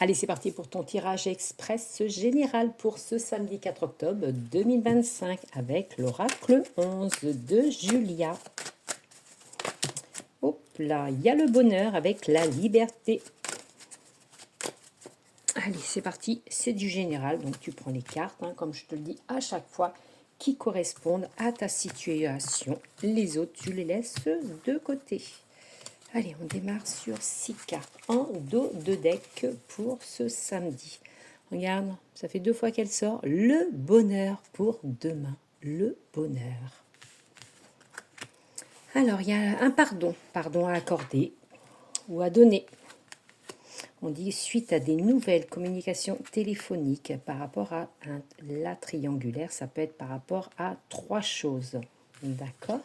Allez, c'est parti pour ton tirage express général pour ce samedi 4 octobre 2025 avec l'oracle 11 de Julia. Hop là, il y a le bonheur avec la liberté. Allez, c'est parti, c'est du général, donc tu prends les cartes, comme je te le dis à chaque fois, qui correspondent à ta situation. Les autres, tu les laisses de côté. Allez, on démarre sur 6 cartes en dos de deck pour ce samedi. Regarde, ça fait 2 fois qu'elle sort. Le bonheur pour demain. Le bonheur. Alors, il y a un pardon à accorder ou à donner. On dit suite à des nouvelles communications téléphoniques par rapport à la triangulaire, ça peut être par rapport à 3 choses. D'accord ?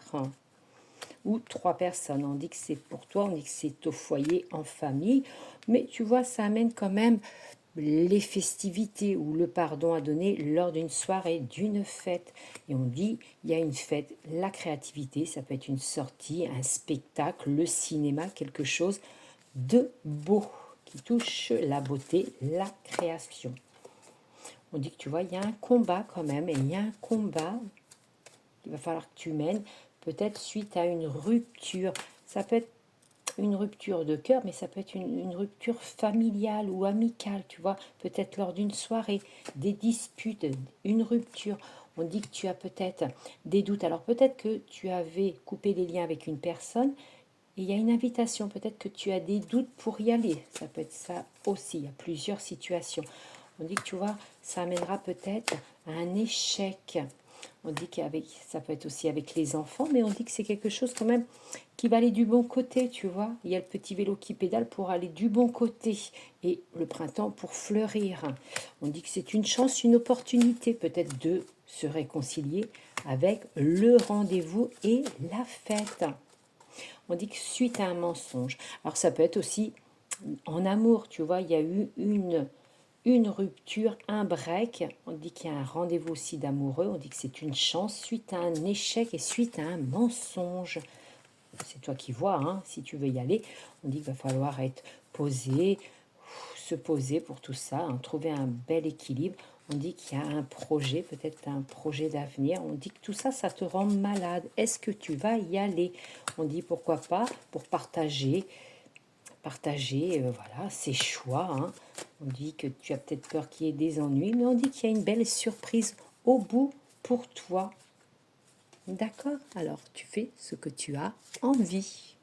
Ou 3 personnes. On dit que c'est pour toi, on dit que c'est au foyer, en famille. Mais tu vois, ça amène quand même les festivités ou le pardon à donner lors d'une soirée, d'une fête. Et on dit, il y a une fête, la créativité, ça peut être une sortie, un spectacle, le cinéma, quelque chose de beau qui touche la beauté, la création. On dit que tu vois, il y a un combat quand même, et il y a un combat qu'il va falloir que tu mènes, peut-être suite à une rupture. Ça peut être une rupture de cœur, mais ça peut être une rupture familiale ou amicale, tu vois, peut-être lors d'une soirée, des disputes, une rupture. On dit que tu as peut-être des doutes. Alors peut-être que tu avais coupé les liens avec une personne et il y a une invitation. Peut-être que tu as des doutes pour y aller. Ça peut être ça aussi. Il y a plusieurs situations. On dit que tu vois, ça amènera peut-être à un échec. On dit qu'avec ça peut être aussi avec les enfants, mais on dit que c'est quelque chose quand même qui va aller du bon côté, tu vois. Il y a le petit vélo qui pédale pour aller du bon côté et le printemps pour fleurir. On dit que c'est une chance, une opportunité peut-être de se réconcilier avec le rendez-vous et la fête. On dit que suite à un mensonge, alors ça peut être aussi en amour, tu vois, il y a eu une rupture, un break. On dit qu'il y a un rendez-vous aussi d'amoureux. On dit que c'est une chance suite à un échec et suite à un mensonge. C'est toi qui vois, si tu veux y aller. On dit qu'il va falloir être posé, se poser pour tout ça, trouver un bel équilibre. On dit qu'il y a un projet, peut-être un projet d'avenir. On dit que tout ça, ça te rend malade. Est-ce que tu vas y aller? On dit pourquoi pas pour partager voilà, ses choix. On dit que tu as peut-être peur qu'il y ait des ennuis, mais on dit qu'il y a une belle surprise au bout pour toi. D'accord? Alors, tu fais ce que tu as envie.